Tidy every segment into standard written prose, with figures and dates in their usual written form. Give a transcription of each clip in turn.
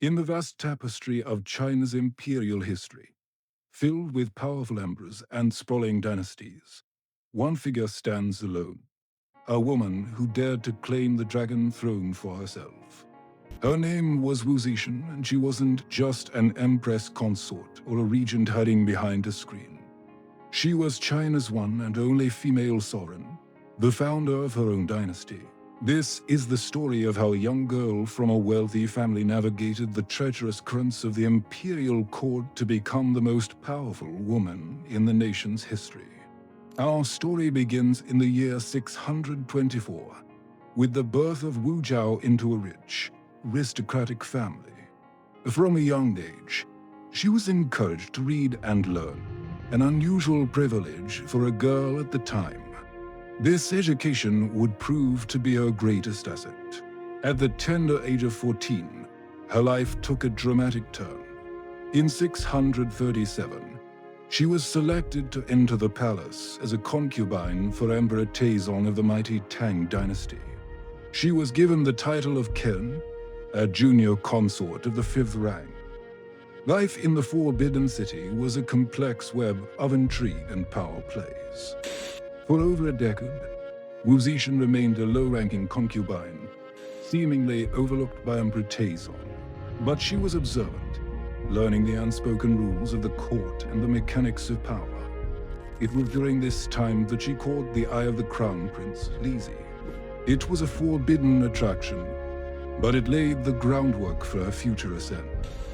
In the vast tapestry of China's imperial history, filled with powerful emperors and sprawling dynasties, one figure stands alone, a woman who dared to claim the dragon throne for herself. Her name was Wu Zetian, and she wasn't just an empress consort or a regent hiding behind a screen. She was China's one and only female sovereign, the founder of her own dynasty. This is the story of how a young girl from a wealthy family navigated the treacherous currents of the imperial court to become the most powerful woman in the nation's history. Our story begins in the year 624, with the birth of Wu Zhao into a rich, aristocratic family. From a young age, she was encouraged to read and learn, an unusual privilege for a girl at the time. This education would prove to be her greatest asset. At the tender age of 14, her life took a dramatic turn. In 637, she was selected to enter the palace as a concubine for Emperor Taizong of the mighty Tang Dynasty. She was given the title of Ken, a junior consort of the 5th rank. Life in the Forbidden City was a complex web of intrigue and power plays. For over a decade, Wu Zetian remained a low-ranking concubine, seemingly overlooked by Emperor Taizong. But she was observant, learning the unspoken rules of the court and the mechanics of power. It was during this time that she caught the eye of the Crown Prince, Lizzie. It was a forbidden attraction, but it laid the groundwork for her future ascent.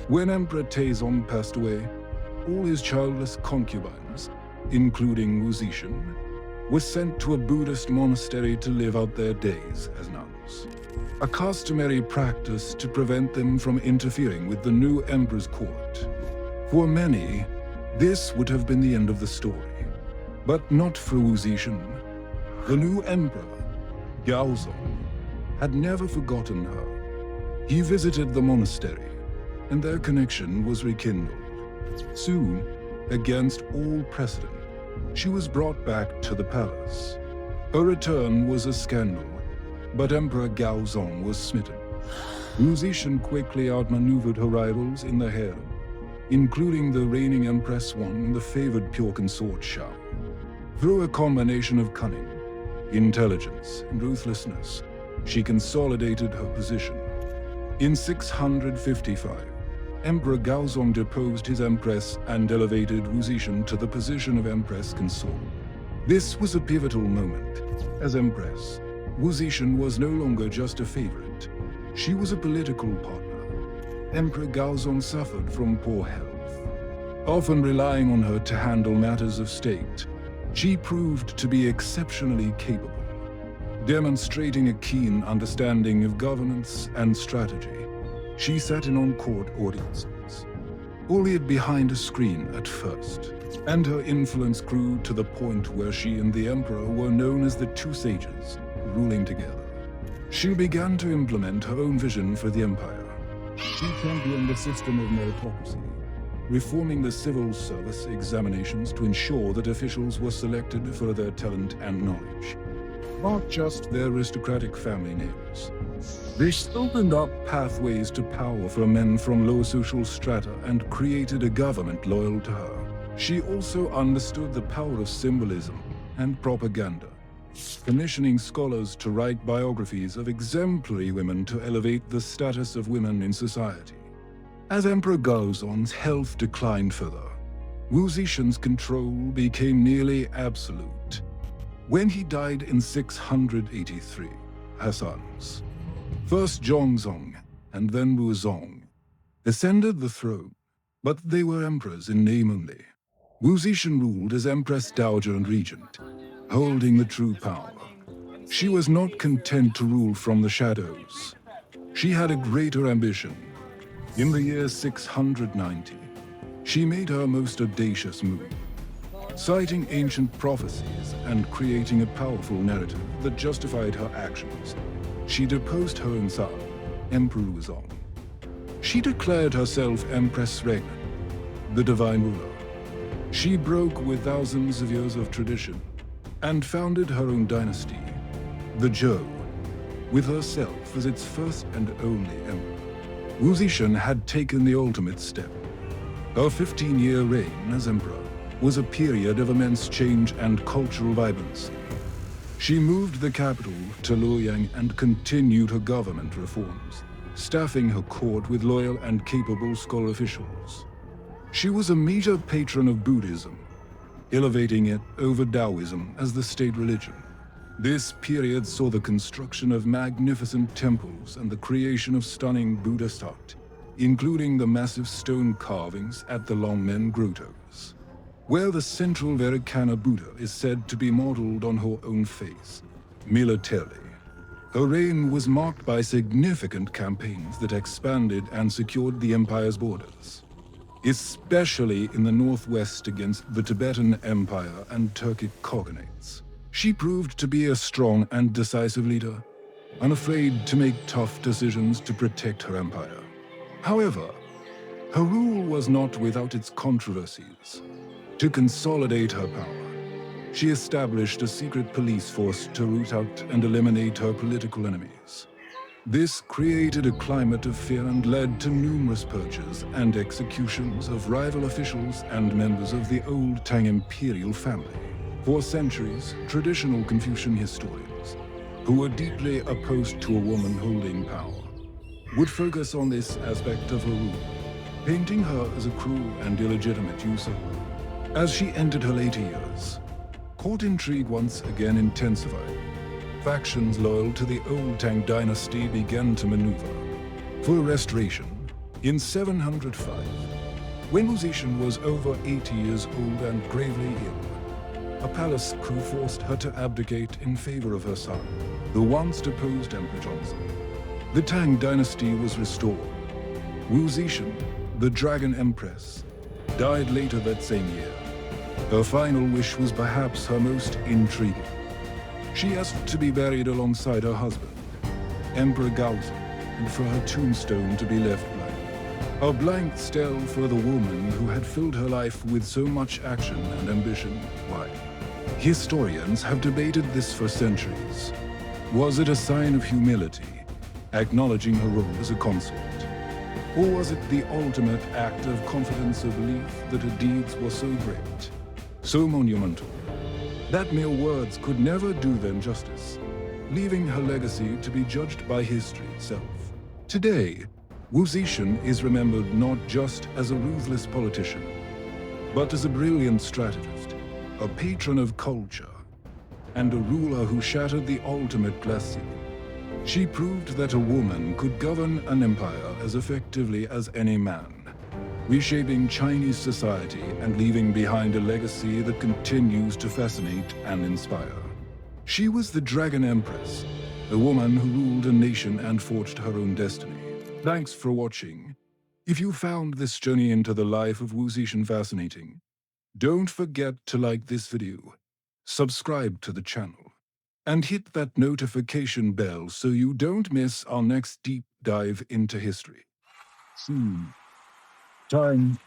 When Emperor Taizong passed away, all his childless concubines, including Wu Zetian, were sent to a Buddhist monastery to live out their days as nuns, a customary practice to prevent them from interfering with the new emperor's court. For many, this would have been the end of the story, but not for Wu Zetian. The new emperor, Gaozong, had never forgotten her. He visited the monastery, and their connection was rekindled. Soon, against all precedent, she was brought back to the palace. Her return was a scandal, but Emperor Gaozong was smitten. Wu Zetian quickly outmaneuvered her rivals in the harem, including the reigning Empress One and the favored pure consort Shao. Through a combination of cunning, intelligence, and ruthlessness, she consolidated her position. In 655, Emperor Gaozong deposed his empress and elevated Wu Zetian to the position of empress consort. This was a pivotal moment. As empress, Wu Zetian was no longer just a favorite. She was a political partner. Emperor Gaozong suffered from poor health. Often relying on her to handle matters of state, she proved to be exceptionally capable, demonstrating a keen understanding of governance and strategy. She sat in on court audiences, albeit behind a screen at first, and her influence grew to the point where she and the emperor were known as the two sages, ruling together. She began to implement her own vision for the empire. She championed the system of meritocracy, reforming the civil service examinations to ensure that officials were selected for their talent and knowledge, not just their aristocratic family names. This opened up pathways to power for men from low social strata and created a government loyal to her. She also understood the power of symbolism and propaganda, commissioning scholars to write biographies of exemplary women to elevate the status of women in society. As Emperor Gaozong's health declined further, Wu Zetian's control became nearly absolute. When he died in 683, her sons, first Zhongzong and then Wu Zong, ascended the throne, but they were emperors in name only. Wu Zetian ruled as Empress Dowager and Regent, holding the true power. She was not content to rule from the shadows. She had a greater ambition. In the year 690, she made her most audacious move, citing ancient prophecies and creating a powerful narrative that justified her actions. She deposed her own son, Emperor Wu Zong. She declared herself Empress Regnant, the divine ruler. She broke with thousands of years of tradition and founded her own dynasty, the Zhou, with herself as its first and only emperor. Wu Zetian had taken the ultimate step. Her 15-year reign as emperor was a period of immense change and cultural vibrancy. She moved the capital to Luoyang and continued her government reforms, staffing her court with loyal and capable scholar officials. She was a major patron of Buddhism, elevating it over Taoism as the state religion. This period saw the construction of magnificent temples and the creation of stunning Buddhist art, including the massive stone carvings at the Longmen grottos, where the central Vairocana Buddha is said to be modeled on her own face, Meritocracy. Her reign was marked by significant campaigns that expanded and secured the empire's borders, especially in the northwest against the Tibetan Empire and Turkic Khoganates. She proved to be a strong and decisive leader, unafraid to make tough decisions to protect her empire. However, her rule was not without its controversies. To consolidate her power, she established a secret police force to root out and eliminate her political enemies. This created a climate of fear and led to numerous purges and executions of rival officials and members of the old Tang imperial family. For centuries, traditional Confucian historians, who were deeply opposed to a woman holding power, would focus on this aspect of her rule, painting her as a cruel and illegitimate usurper. As she entered her later years, court intrigue once again intensified. Factions loyal to the old Tang dynasty began to maneuver for restoration. In 705, when Wu Zetian was over 80 years old and gravely ill, a palace coup forced her to abdicate in favor of her son, the once deposed Emperor Johnson. The Tang dynasty was restored. Wu Zetian, the Dragon Empress, died later that same year. Her final wish was perhaps her most intriguing. She asked to be buried alongside her husband, Emperor Gaozi, and for her tombstone to be left blank. A blank stele for the woman who had filled her life with so much action and ambition. Why? Historians have debated this for centuries. Was it a sign of humility, acknowledging her role as a consort? Or was it the ultimate act of confidence or belief that her deeds were so great, so monumental, that mere words could never do them justice, leaving her legacy to be judged by history itself? Today, Wu Zetian is remembered not just as a ruthless politician, but as a brilliant strategist, a patron of culture, and a ruler who shattered the ultimate glass ceiling. She proved that a woman could govern an empire as effectively as any man, reshaping Chinese society and leaving behind a legacy that continues to fascinate and inspire. She was the Dragon Empress, a woman who ruled a nation and forged her own destiny. Thanks for watching. If you found this journey into the life of Wu Zetian fascinating, don't forget to like this video, subscribe to the channel, and hit that notification bell so you don't miss our next deep dive into history. Time